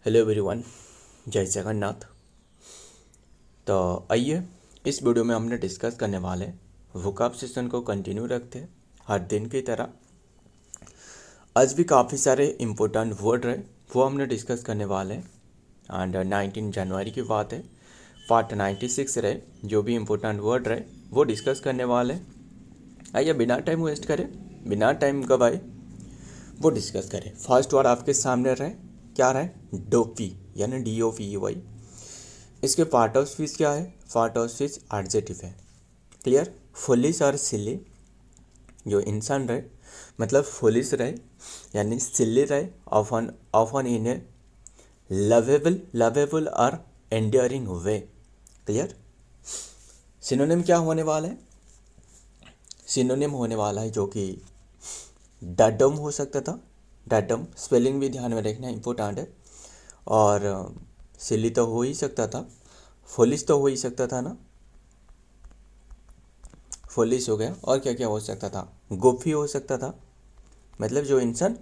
Hello everyone, जय जगन्नाथ। तो आइए इस वीडियो में हमने डिस्कस करने वाले वोकैब सेशन को कंटिन्यू रखते हैं हर दिन की तरह। आज भी काफ़ी सारे इम्पोर्टेंट वर्ड रहे वो हमने डिस्कस करने वाले हैं। एंड 19 जनवरी की बात है, पार्ट 96 रहे, जो भी इम्पोर्टेंट वर्ड रहे वो डिस्कस करने वाले हैं। आइए बिना टाइम वेस्ट करें, बिना टाइम गवाए वो डिस्कस करें। फर्स्ट वर्ड आपके सामने रहे, क्या रहे? डोपी, यानी DOPEY। इसके पार्ट ऑफ स्पीच क्या है? पार्ट ऑफ स्पीच एडजेक्टिव है। क्लियर? फुलिश और सिली, जो इंसान रहे मतलब फुलिश रहे यानी सिली रहे, often often in A lovable और एंडियरिंग वे। क्लियर? सिनोनिम क्या होने वाला है? सिनोनिम होने वाला है जो कि डडम हो सकता था। डडम स्पेलिंग भी ध्यान में रखना इंपॉर्टेंट है। और सिली तो हो ही सकता था, फुलिश तो हो ही सकता था ना, फुलिश हो गया। और क्या क्या हो सकता था? गोफी हो सकता था, मतलब जो इंसान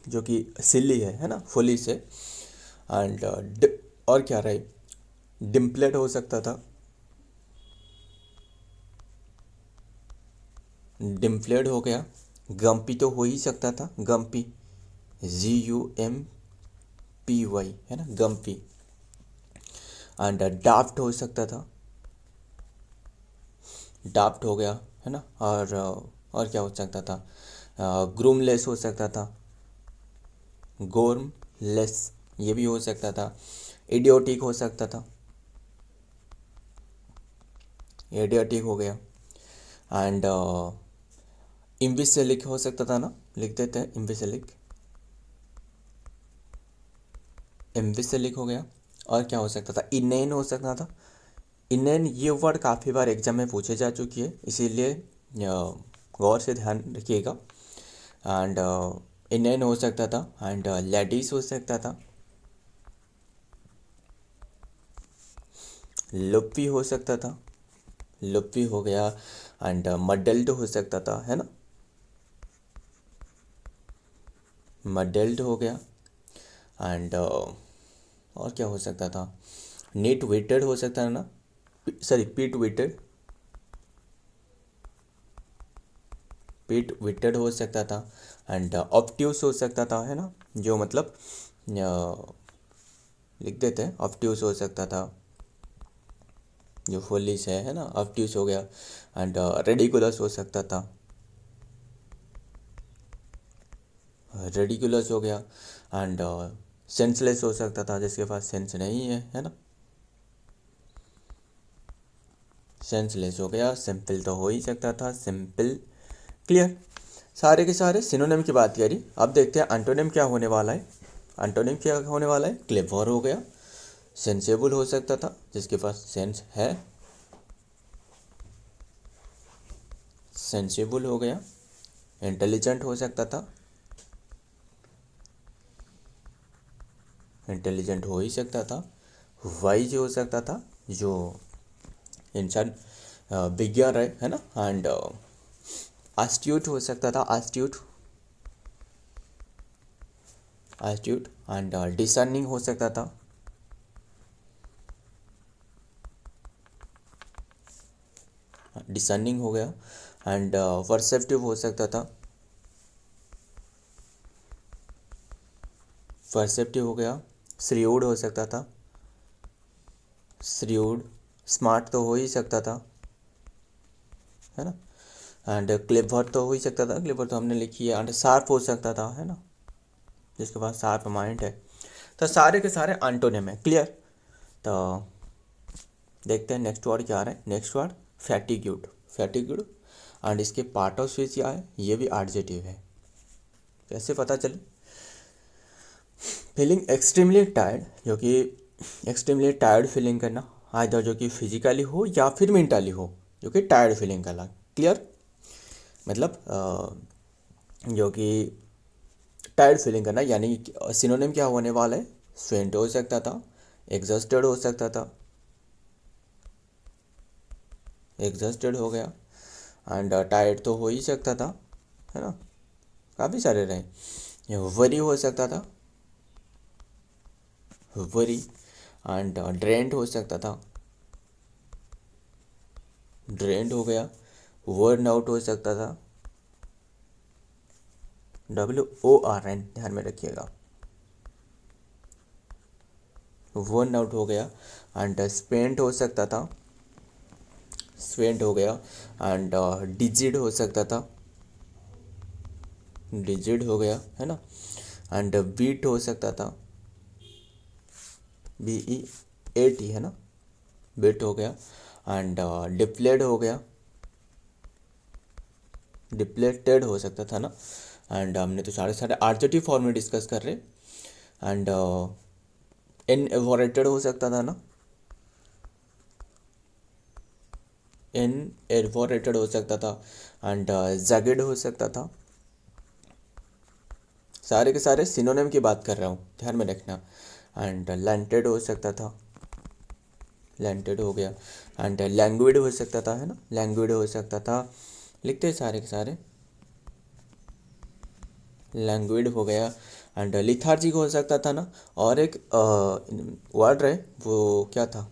जो कि सिल्ली है ना, फुलिश है। एंड और क्या रहे? डिम्पलेट हो सकता था, डिम्पलेट हो गया। गम्पी तो हो ही सकता था, गम्पी, GUMPY है ना, गम्पी। एंड डाफ्ट हो सकता था, डाफ्ट हो गया है ना। और क्या हो सकता था? ग्रूमलेस हो सकता था, गोर्मलेस ये भी हो सकता था। इडियोटिक हो सकता था, इडियोटिक हो गया। एंड इम्बिसेलिक हो सकता था ना, लिख देते हैं इम्बिसेलिक, इम्बिसेलिक हो गया। और क्या हो सकता था? इनेन हो सकता था। इनेन ये वर्ड काफ़ी बार एग्जाम में पूछे जा चुकी है, इसीलिए गौर से ध्यान रखिएगा। एंड इनेन हो सकता था। एंड लेडीज हो सकता था, लुप्पी हो सकता था, लुप्पी हो गया। एंड मडल्ड हो सकता था, है ना, मडल्ड हो गया। एंड और क्या हो सकता था? नीट वेटेड हो सकता है ना, सॉरी पीट वेटेड, पीट वेटेड हो सकता था। एंड ऑप्ट्यूस हो सकता था, है ना, जो मतलब लिख देते हैं ऑप्ट्यूस हो सकता था, जो फुलिश है ना, ऑप्ट्यूस हो गया। एंड रेडिकुलस हो सकता था, रेडिकुलस हो गया। एंड सेंसलेस हो सकता था, जिसके पास सेंस नहीं है ना, सेंसलेस हो गया। सिंपल तो हो ही सकता था, सिंपल। क्लियर? सारे के सारे सिनोनिम की बात करी। अब देखते हैं एंटोनिम क्या होने वाला है। एंटोनिम क्या होने वाला है? क्लेवर हो गया, सेंसेबल हो सकता था, जिसके पास सेंस है, सेंसेबल हो गया। इंटेलिजेंट हो सकता था, इंटेलिजेंट हो ही सकता था। वाइज हो सकता था, जो इंसान विज्ञान है ना। एंड एस्ट्यूट हो सकता था, एस्ट्यूट, एस्ट्यूट। एंड डिसर्निंग हो सकता था, डिसर्निंग हो गया। एंड परसेप्टिव हो सकता था, परसेप्टिव हो गया। श्रियूड हो सकता था, श्रियूड। स्मार्ट तो हो ही सकता था, है ना। एंड क्लेवर तो हो ही सकता था, क्लेवर तो हमने लिखी है। एंड शार्प हो सकता था, है ना, जिसके पास शार्प माइंड है। तो सारे के सारे एंटोनिम है। क्लियर? तो देखते हैं नेक्स्ट वर्ड क्या आ रहा है। Next word fatigued, fatigued. And इसके पार्ट ऑफ स्पीच क्या है? ये भी एडजेक्टिव है। कैसे पता चले? फीलिंग एक्सट्रीमली टायर्ड, जो कि एक्सट्रीमली टायर्ड फीलिंग करना, आइदर जो कि फिजिकली हो या फिर मेंटली हो, जो कि टायर्ड फीलिंग करना। क्लियर? मतलब जो कि टायर्ड फीलिंग करना, यानी सिनोनिम क्या होने वाला है? स्वेंट हो सकता था, एग्जॉस्टेड हो सकता था, एग्जॉस्टेड हो गया। एंड टायर्ड तो हो ही सकता था, है ना, काफ़ी सारे रहे। वरी हो सकता था, वरी। एंड ड्रेंट हो सकता था, ड्रेंट हो गया। वर्न आउट हो सकता था, WORN, ध्यान में रखिएगा, वर्न आउट हो गया। एंड स्पेंट हो सकता था, स्पेंट हो गया। एंड डिजिड हो सकता था, डिजिड हो गया, है ना। एंड बीट हो सकता था, BEAT, है ना, बीट हो गया। एंड डिप्लेड हो गया, डिप्लेटेड हो सकता था ना। एंड हमने तो सारे सारे आर्जेटिव फॉर्म में डिस्कस कर रहे। एंड इनएवोरेटेड हो सकता था ना, इनएवोरेटेड हो सकता था। एंड जगेड हो सकता था। सारे के सारे सिनोनिम की बात कर रहा हूँ, ध्यान में रखना। एंड लैंटेड हो सकता था, लैंटेड हो गया। एंड लैंग्विड हो सकता था, है ना, लैंग्विड हो सकता था। लिखते हैं सारे के सारे, लैंग्विड हो गया। एंड लिथार्जिक हो सकता था ना। और एक वर्ड रहे, वो क्या था,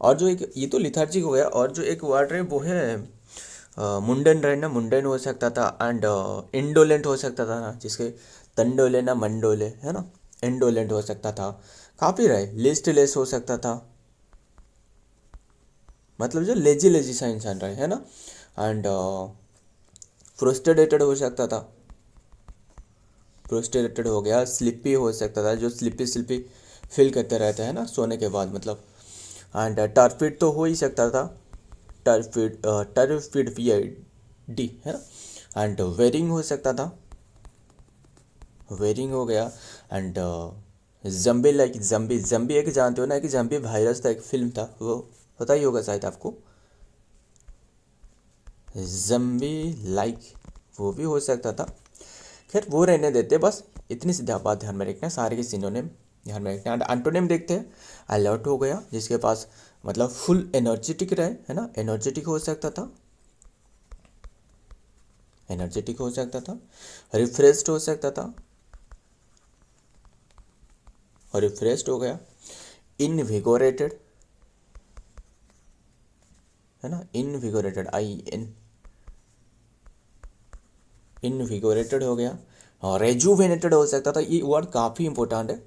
और जो एक, ये तो लिथार्जिक हो गया, और जो एक वर्ड रहे वो है मुंडन रहे ना, मुंडन हो सकता था। एंड इंडोलेंट हो सकता था ना, जिसके तंडोले ना मंडोले, है ना, इंडोलेंट हो सकता था। काफ़ी रहे, लिस्टलेस हो सकता था, मतलब जो लेजी लेजी सा इंसान रहे, है ना। एंड फ्रस्ट्रेटेड हो सकता था, फ्रस्ट्रेटेड हो गया। स्लिपी हो सकता था, जो स्लिपी स्लिपी फील करते रहते हैं ना सोने के बाद, मतलब। एंड टर्फिड तो हो ही सकता था, टर्फिड, टर्फिड PID, है ना। एंड वेरिंग हो सकता था, वेरिंग हो गया। And zombie, like zombie, zombie एक जानते हो ना कि जम्बी वायरस था, एक फिल्म था, वो पता ही होगा शायद आपको, जम्बी लाइक, वो भी हो सकता था। खैर वो रहने देते, बस इतनी सी बात ध्यान में रखना, सारे के सिनोनिम ध्यान में रखना। एंड एंटोनिम देखते हैं। अलर्ट हो गया, जिसके पास मतलब फुल एनर्जेटिक रहे, है ना, एनर्जेटिक हो सकता था, एनर्जेटिक हो सकता था। रिफ्रेश्ड हो सकता था, और रिफ्रेश्ड हो गया। इनविगोरेटेड, है ना, इनविगोरेटेड, इनविगोरेटेड हो गया। और रेजुवेनेटेड हो सकता था, ये वर्ड काफ़ी इंपॉर्टेंट है,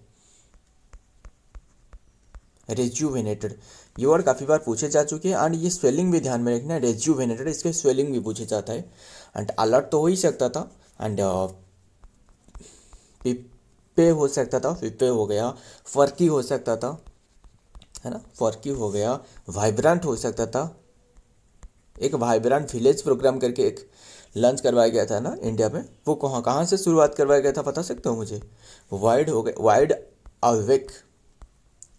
रेजुवेनेटेड, ये वर्ड काफ़ी बार पूछे जा चुके हैं। एंड ये स्पेलिंग भी ध्यान में रखना है, रेजुवेनेटेड, इसके स्पेलिंग भी पूछे जाता है। एंड अलर्ट तो हो ही सकता था। एंड पिप्पे हो सकता था, पिप्पे हो गया। फर्की हो सकता था, है ना, फर्की हो गया। वाइब्रेंट हो सकता था, एक वाइब्रेंट विलेज प्रोग्राम करके एक लॉन्च करवाया गया था ना इंडिया में, वो कहाँ कहाँ से शुरुआत करवाया गया था बता सकते हो मुझे। वाइड हो गए, वाइड अवेक,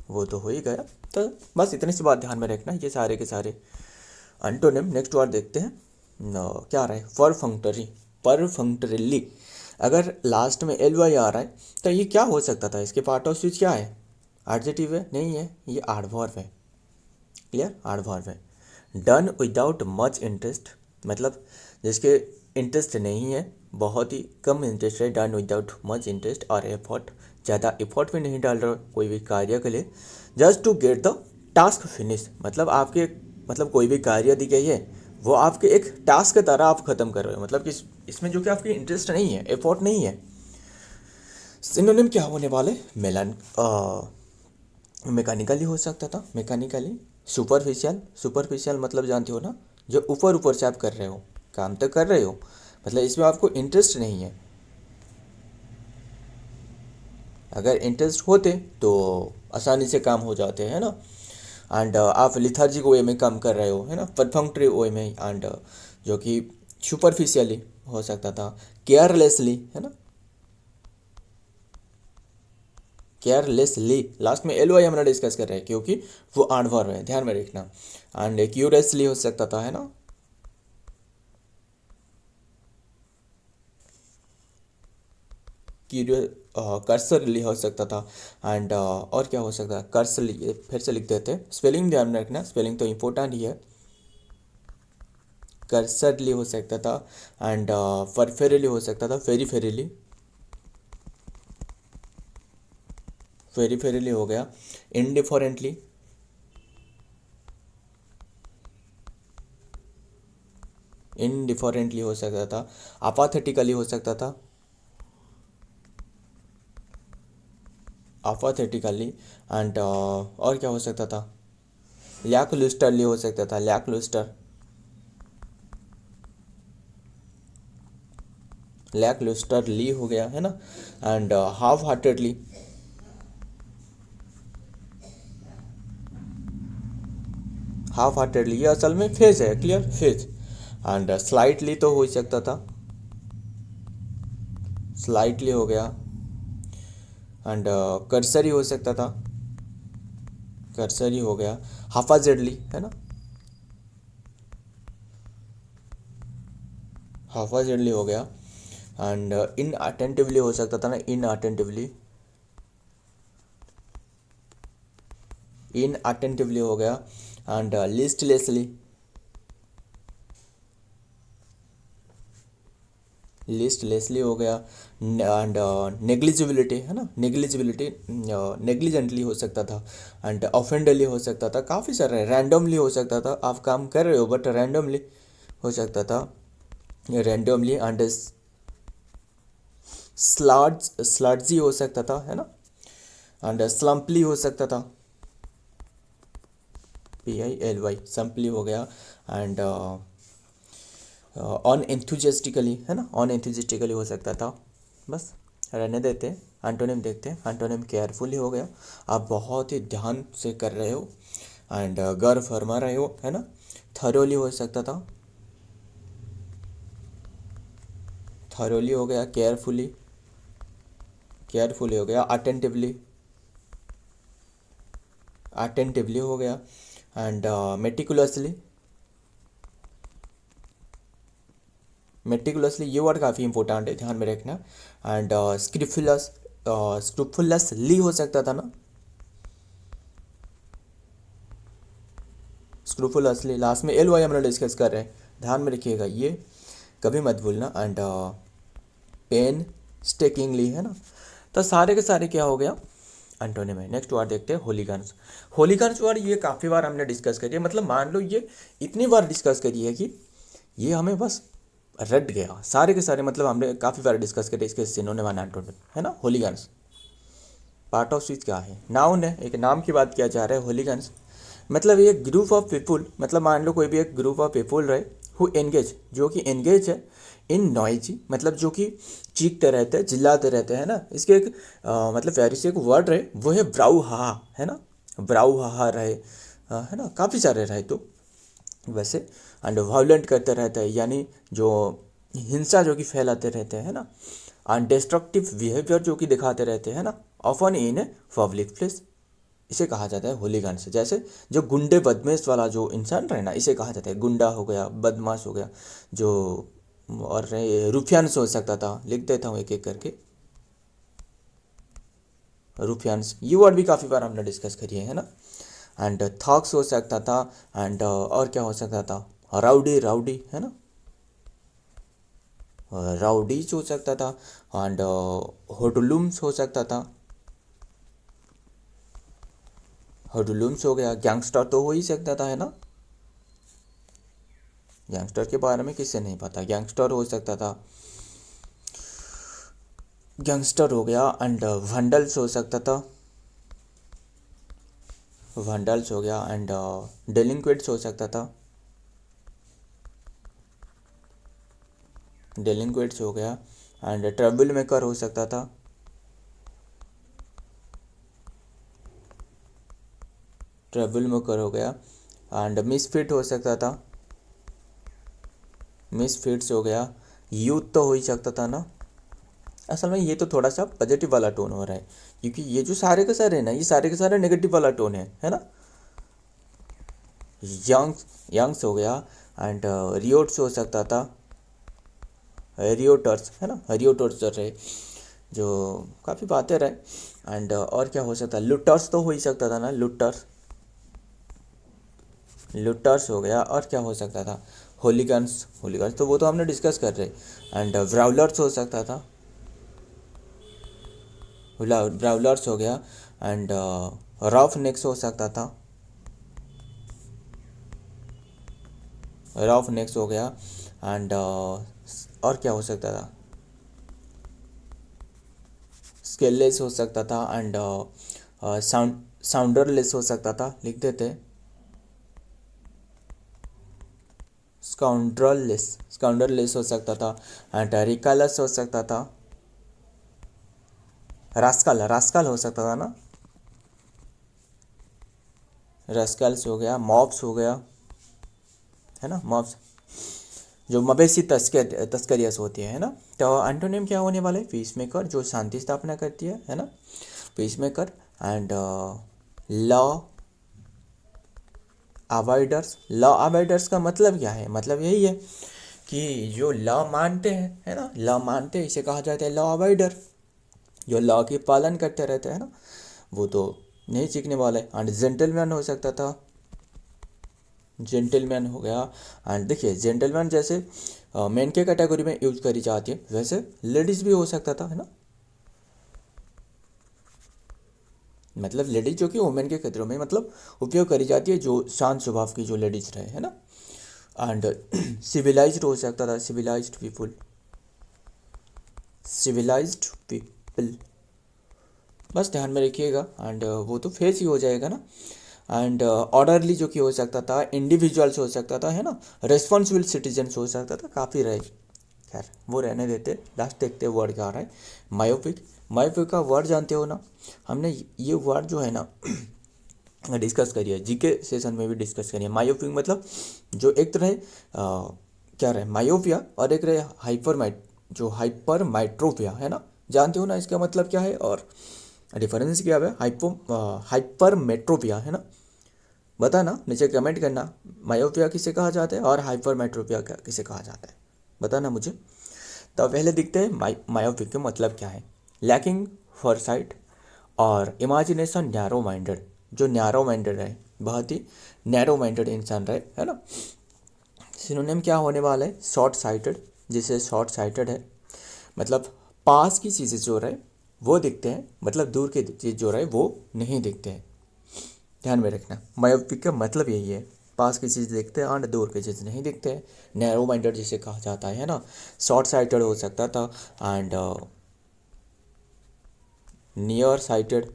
वो तो हो ही गया। तो बस इतनी सी बात ध्यान में रखना, ये सारे के सारे अंटोनिम। नेक्स्ट वर्ड देखते हैं। क्या आ रहा है, परफंक्टरी, परफंक्टरिली। अगर लास्ट में LY आ रहा है तो ये क्या हो सकता था, इसके पार्ट ऑफ स्पीच क्या है, एडजेक्टिव है, नहीं है, ये एडवर्ब है, क्लियर, एडवर्ब है। डन विदाउट मच इंटरेस्ट, मतलब जिसके इंटरेस्ट नहीं है, बहुत ही कम इंटरेस्ट है, डन विदाउट मच इंटरेस्ट और एफर्ट, ज़्यादा एफर्ट भी नहीं डाल रहे कोई भी कार्य के लिए, just to get the task finish, मतलब आपके, मतलब कोई भी कार्य दी गई है, वो आपके एक टास्क की तरह आप ख़त्म कर रहे हो, मतलब कि इसमें जो कि आपकी इंटरेस्ट नहीं है, एफर्ट नहीं है। सिनोनिम क्या होने वाले, मेलन, मैकेनिकली हो सकता था, मैकेनिकली। सुपरफिशियल, सुपरफिशियल मतलब जानते हो ना, जो ऊपर ऊपर से आप कर रहे हो, काम तो कर रहे हो, मतलब इसमें आपको इंटरेस्ट नहीं है। अगर इंटरेस्ट होते तो आसानी से काम हो जाते हैं ना। एंड आप लिथार्जिक वे में काम कर रहे हो, है ना, परफंक्टरी वे में। एंड जो कि सुपरफिशियली हो सकता था, केयरलेसली, है ना, केयरलेसली, लास्ट में LY हम डिस्कस कर रहे हैं क्योंकि वो एडवर्ब है, ध्यान में रखना। एंड क्यूरियसली हो सकता था, है ना, क्यूरियस, कर्सरली हो सकता था। एंड और क्या हो सकता है, कर्सरली, फिर से लिख देते हैं, स्पेलिंग ध्यान में रखना, स्पेलिंग तो इम्पोर्टेंट ही है। कर्सरली हो सकता था, एंड परफेरली हो सकता था, फेरीफेरली, फेरीफेरली हो गया, इनडिफरेंटली, इनडिफरेंटली हो सकता था, अपाथेटिकली हो सकता था, अपाथेटिकली, एंड और क्या हो सकता था, लैकलुस्टरली हो सकता था, लैकलुस्टर, लैकलुस्टरली हो गया है ना, and half heartedly, half heartedly ये असल में फेज है, क्लियर, फेज, एंड स्लाइटली तो हो ही सकता था, स्लाइटली हो गया, एंड कर्सरी हो सकता था, कर्सरी हो गया, हाफाजेडली है ना, हाफाजेडली हो गया, एंड इन अटेंटिवली हो सकता था ना, इन अटेंटिवली, इन अटेंटिवली हो गया, एंड लिस्टलेसली, लिस्टलेसली हो गया, एंड नेग्लिजिबिलिटी है ना, नेग्लिजिबिलिटी, नेग्लिजेंटली हो सकता था, एंड ऑफेंडली हो सकता था, काफ़ी सारे, रैंडमली हो सकता था, आप काम कर रहे हो बट रैंडमली हो सकता था, रैंडमली, एंड स्लर्जी हो सकता था है ना, एंड स्लम्पली हो सकता था, PILY, सम्पली हो गया, एंड अनएंथुजियास्टिकली है ना, अनएंथुजियास्टिकली हो सकता था। बस रहने देते हैं, एंटोनिम देखते हैं। एंटोनिम केयरफुली हो गया, आप बहुत ही ध्यान से कर रहे हो, एंड गर्व फरमा रहे हो है ना। थरोली हो सकता था, थरोली हो गया, केयरफुली, केयरफुली हो गया, अटेंटिवली, अटेंटिवली हो गया, एंड मेटिकुलसली, मेटिकुलसली ये वर्ड काफ़ी इंपॉर्टेंट है, ध्यान में रखना। एंड स्क्रिफुलस, स्क्रूफुलसली हो सकता था ना, स्क्रूफुलसली, लास्ट में LY हम लोग डिस्कस कर रहे हैं, ध्यान में रखिएगा, ये कभी मत भूलना। एंड पेन स्टेकिंगली है ना। तो सारे के सारे क्या हो गया, एंटोनिम है। नेक्स्ट वर्ड देखते हैं, होलीगन्स। होलीगन्स वर्ड ये काफ़ी बार हमने डिस्कस करी है, मतलब मान लो ये इतनी बार डिस्कस करी है कि ये हमें बस रट गया, सारे के सारे, मतलब हमने काफ़ी बार डिस्कस करे इसके सिनोनिम एंटोनिम है ना। होलीगन्स पार्ट ऑफ स्पीच क्या है, नाउन है, एक नाम की बात किया जा रहा है। होलीगन्स मतलब एक ग्रुप ऑफ पीपुल, मतलब मान लो कोई भी एक ग्रुप ऑफ पीपुल रहे, हु एंगेज, जो कि एंगेज है इन नॉइजी, मतलब जो कि चीखते रहते हैं, चिल्लाते रहते हैं ना। इसके एक मतलब प्यारी से एक वर्ड रहे, वो है ब्राउ हा है ना, ब्राउ हा रहे है ना, काफ़ी सारे रहे तो वैसे। एंड वायलेंट करते रहते हैं, यानी जो हिंसा जो कि फैलाते रहते हैं ना। एंड डिस्ट्रक्टिव बिहेवियर जो कि दिखाते रहते हैं ना, ऑफन इन पब्लिक प्लेस, इसे कहा जाता है होलीगन्स। जैसे जो गुंडे बदमाश वाला जो इंसान रहे ना, इसे कहा जाता है गुंडा हो गया, बदमाश हो गया, जो और रुफियान्स हो सकता था, लिख देता हूँ एक एक करके, रुफियान्स ये वर्ड भी काफ़ी बार हमने डिस्कस करी है ना। एंड थॉक्स हो सकता था, एंड और क्या हो सकता था, राउडी, राउडी है ना, राउडीज हो सकता था, एंड होडलुम्स हो सकता था, होडलुम्स हो गया। गैंगस्टर तो हो ही सकता था है ना, गैंगस्टर के बारे में किससे नहीं पता, गैंगस्टर हो सकता था, गैंगस्टर हो गया। एंड वंडल्स हो सकता था, वंडल्स हो गया। एंड डेलिंक्वेंट्स हो सकता था, डेलिंक्वेंट्स हो गया। एंड ट्रबल मेकर हो सकता था, ट्रबल मेकर हो गया। एंड मिसफिट हो सकता था, मिसफिट्स हो गया। यूथ तो हो ही सकता था ना। असल में ये तो थोड़ा सा पॉजिटिव वाला टोन हो रहा है, क्योंकि ये जो सारे के सारे है ना, ये सारे के सारे नेगेटिव वाला टोन है ना। यंग्स, यंग्स हो गया। एंड रियोट्स हो सकता था, रियोटर्स है ना, रियोटर्स रहे, जो काफ़ी बातें रहे। एंड और क्या हो सकता है, लुटर्स तो हो ही सकता था ना, लुटर्स, लुटर्स हो गया। और क्या हो सकता था, होलीगन्स, होलीगन्स तो वो तो हमने डिस्कस कर रहे। एंड ब्राउलर्स हो सकता था, ब्राउलर्स हो गया। एंड रफ नेक्स हो सकता था, रफ नेक्स हो गया। एंड और क्या हो सकता था, स्केललेस हो सकता था। एंड साउंडरलेस हो सकता था, लिख देते स्काउंड्रललेस, स्काउंडरलेस हो सकता था। एंड रिकालस हो सकता था, रास्कल, रास्कल हो सकता था ना, रास्कल्स हो गया। मॉब्स हो गया, है ना, मॉब्स जो मवेशी तस्करियाँ होती है ना। तो एंटोनिम क्या होने वाला है, पीस मेकर जो शांति स्थापना करती है ना, peace maker. And law avoiders, law avoiders का मतलब क्या है, मतलब यही है कि जो लॉ मानते हैं, है ना, लॉ मानते हैं, इसे कहा जाता है लॉ अवॉइडर। जो लॉ की पालन करते रहते हैं ना, वो तो नहीं सीखने वाले। एंड जेंटलमैन हो सकता था, जेंटलमैन हो गया। एंड देखिए जेंटलमैन जैसे मेन के कैटेगरी में यूज करी जाती है, वैसे लेडीज भी हो सकता था, है ना, मतलब लेडीज जो कि वुमेन के क्षेत्रों में मतलब उपयोग करी जाती है, जो शांत स्वभाव की जो लेडीज रहे, है ना। एंड सिविलाइज्ड हो सकता था, सिविलाइज्ड पीपुल, सिविलाइज्ड पीपल, बस ध्यान में रखिएगा। एंड वो तो फेस ही हो जाएगा ना। एंड ऑर्डरली जो कि हो सकता था, इंडिविजुअल्स हो सकता था, है ना, रेस्पॉन्सिबल सिटीजन्स हो सकता था, काफ़ी रहे। खैर वो रहने देते, लास्ट देखते वर्ड क्या आ रहा है। मायोपिक, मायोपिक का वर्ड जानते हो ना, हमने ये वर्ड जो है ना डिस्कस करिए, जीके सेशन में भी डिस्कस करिए। मायोपिक मतलब जो एक तरह क्या रहे, मायोपिया, और एक रहे हाइपर माइट्रोपिया, है ना, जानते हो ना इसका मतलब क्या है और डिफरेंस क्या है। हाइपर मेट्रोपिया, है ना, बताना नीचे कमेंट करना, मायोपिया किसे कहा जाता है और हाइपर मेट्रोपिया किसे कहा जाता है, बताना मुझे। तो पहले दिखते हैं मायोपिक का मतलब क्या है। लैकिंग फॉरसाइट और इमेजिनेशन नैरो माइंडेड, जो नैरो माइंडेड है, बहुत ही नैरो माइंडेड इंसान रहे, है ना। सिनोनिम क्या होने वाला है, शॉर्ट साइटेड, जिसे शॉर्ट साइटेड है मतलब पास की चीज़ें जो रहे वो दिखते हैं, मतलब दूर की चीज़ जो रहे वो नहीं दिखते हैं, ध्यान में रखना। मायोपिक का मतलब यही है, पास की चीज़ देखते हैं और दूर की चीज़ नहीं दिखते हैं, नैरो माइंडेड जिसे कहा जाता है ना। शॉर्ट साइटेड हो सकता था। And near sighted,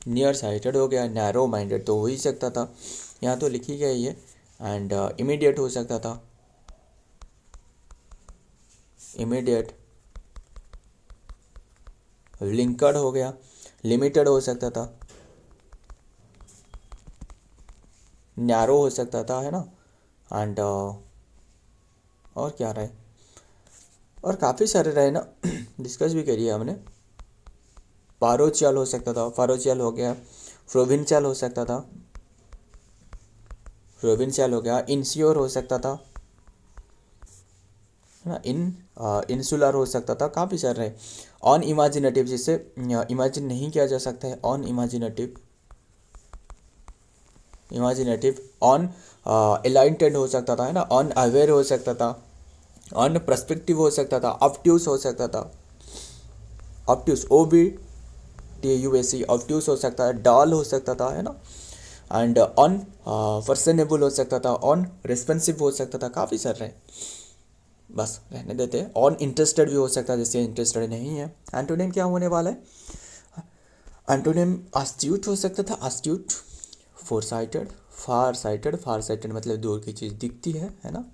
near sighted हो गया, नैरो माइंडेड तो हो ही सकता था, यहाँ तो लिखी गई है। एंड इमीडिएट हो सकता था, इमीडिएट। लिंकड हो गया, लिमिटेड हो सकता था, नैरो हो सकता था, है ना। एंड और क्या रहे, और काफ़ी सारे रहे ना डिस्कस भी करिए हमने। पारोचियल हो सकता था, पारोचियल हो गया। प्रोविंशियल हो सकता था, प्रोविंशियल हो गया। इंश्योर हो सकता था, है ना, इंसुलर हो सकता था, काफ़ी सारे रहे। ऑन इमेजिनेटिव, जिससे इमेजिन नहीं किया जा सकता है, ऑन इमेजिनेटिव, इमेजिनेटिव। ऑन एलाइंटेड हो सकता था, है ना, ऑन अवेयर हो सकता था, ऑन पर्सपेक्टिव हो सकता था, ऑब्ट्यूस हो सकता था, ऑब्ट्यूस, OBTUSE, ऑब्ट्यूस हो सकता है, डॉल हो सकता था, है ना। एंड ऑन पर्सनेबल हो सकता था, ऑन रिस्पॉन्सिव हो सकता था, काफ़ी सारे रहे, बस रहने देते हैं। ऑन इंटरेस्टेड भी हो सकता है, जैसे इंटरेस्टेड नहीं है। एंटोनिम क्या होने वाला है, एंटोनिम अस्ट्यूट हो सकता था, अस्ट्यूट। फोर साइटेड, फार साइटेड, फार साइटेड मतलब दूर की चीज़ दिखती है ना,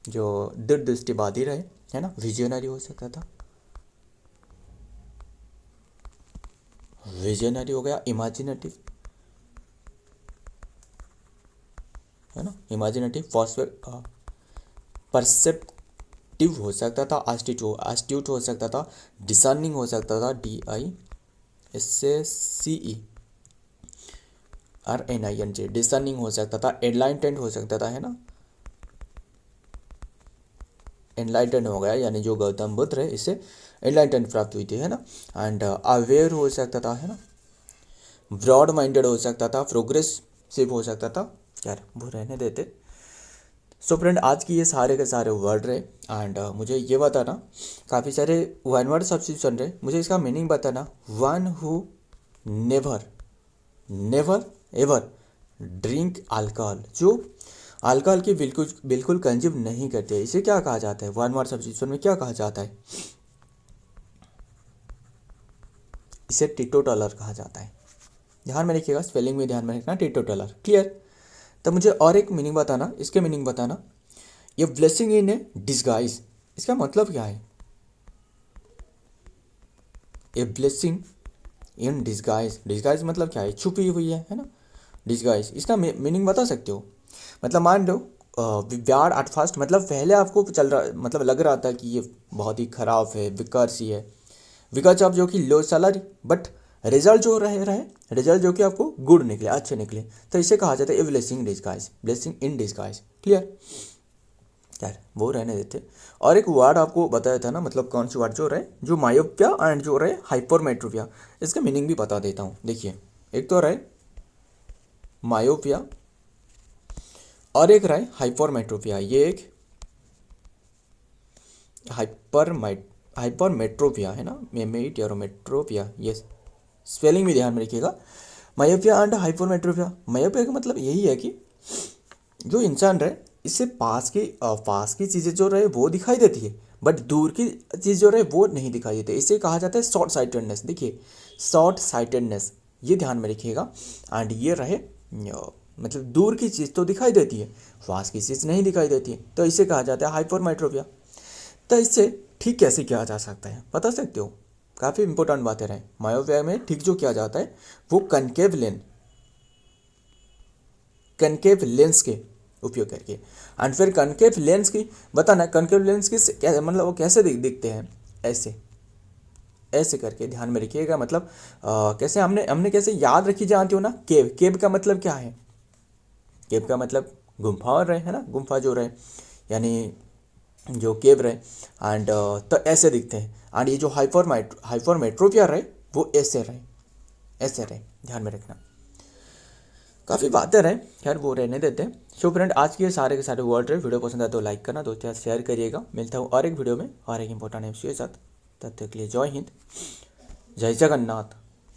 जो दूरदृष्टिवादी रहे, है ना। विजनरी हो सकता था, विजनरी हो गया। इमेजिनेटिव, है ना, इमेजिनेटिव। परसेप्टिव हो सकता था, एस्ट्यूट हो सकता था, डिसर्निंग हो सकता था, DISCERNING, डिसर्निंग हो सकता था। एनलाइटेंड हो सकता था, है ना, एनलाइटेंड हो गया, यानी जो गौतम बुद्ध रहे इससे एनलाइटेंड प्राप्त हुई थी, है ना। एंड अवेयर हो सकता था, है ना। ब्रॉड माइंडेड हो सकता था, प्रोग्रेस शिव हो सकता था, यार वो रहने देते। सो फ्रेंड, आज की ये सारे के सारे वर्ड रहे एंड मुझे ये बताना, काफ़ी सारे वन वर्ड सब्स्टिट्यूशन रहे, मुझे इसका मीनिंग बताना। One who never never ever drink alcohol, जो अल्कोहल की बिल्कुल बिल्कुल कंज्यूम नहीं करते, इसे क्या कहा जाता है? वन वर्ड सब्स्टिट्यूशन में क्या कहा जाता है? इसे टीटोटलर कहा जाता है। ध्यान में रखिएगा, स्पेलिंग में ध्यान में रखना, टीटोटलर। क्लियर? तो मुझे और एक मीनिंग बताना, इसके मीनिंग बताना। ये ब्लेसिंग इन ए डिस्गाइज, इसका मतलब क्या है? A blessing in disguise, disguise मतलब क्या है? छुपी हुई है ना, डिस्गाइज। इसका मीनिंग बता सकते हो? मतलब मान लो विव्यार एट फर्स्ट, मतलब पहले आपको चल रहा, मतलब लग रहा था कि ये बहुत ही खराब है, विकार सी है, बिकॉज ऑफ जो कि लो सैलरी, बट रिजल्ट जो रहे रिजल्ट जो कि आपको गुड निकले, अच्छे निकले, तो इसे कहा जाता है blessing disguise, blessing in disguise. Clear? यार वो रहने देते। और एक वर्ड आपको बताया था ना, मतलब कौन सी वर्ड जो रहे, जो मायोपिया एंड जो रहे हाइपरमेट्रोपिया, इसका मीनिंग भी बता देता हूँ। देखिए, एक तो रहे मायोपिया और एक रहे हाइपरमेट्रोपिया। ये एक हाइपरमेट्रोपिया है ना, मेट्रोपिया, ये स्पेलिंग भी ध्यान में रखिएगा। Myopia and hypermetropia. मायोपिया का मतलब यही है कि जो इंसान रहे, इससे पास की चीज़ें जो रहे वो दिखाई देती है, बट दूर की चीज़ जो रहे वो नहीं दिखाई देती, इसे कहा जाता है शॉर्ट साइटेडनेस। देखिए, शॉर्ट साइटेडनेस, ये ध्यान में रखिएगा। एंड ये रहे मतलब दूर की चीज़ तो दिखाई देती है, पास की चीज़ नहीं दिखाई देती है, तो इसे कहा जाता है हाइपरमेट्रोपिया। तो इससे ठीक कैसे किया जा सकता है, बता सकते हो? काफ़ी इंपॉर्टेंट बातें रहे। मायोपिया में ठीक जो किया जाता है वो कनकेव लेंस के उपयोग करके। एंड फिर कनकेव लेंस की बताना, कनकेव लेंस की मतलब वो कैसे दिखते हैं? ऐसे करके ध्यान में रखिएगा। मतलब कैसे हमने कैसे याद रखी जानती हो ना, केव का मतलब क्या है? केव का मतलब गुम्फा रहे है ना, गुम्फा जो रहे, यानी जो केव रहे। एंड तो ऐसे दिखते हैं। एंड ये जो हाइपरमेट्रोपिया रहे वो ऐसे रहे, ध्यान में रखना। काफ़ी बातें रहे, खैर वो रहने देते हैं। सो फ्रेंड, आज के सारे के सारे वर्ड रहे। वीडियो पसंद आए तो लाइक करना, दोस्तों शेयर करिएगा। मिलता हूँ और एक वीडियो में और एक इंपॉर्टेंट एमसीक्यू के साथ। तब तक के लिए जय हिंद, जय जगन्नाथ।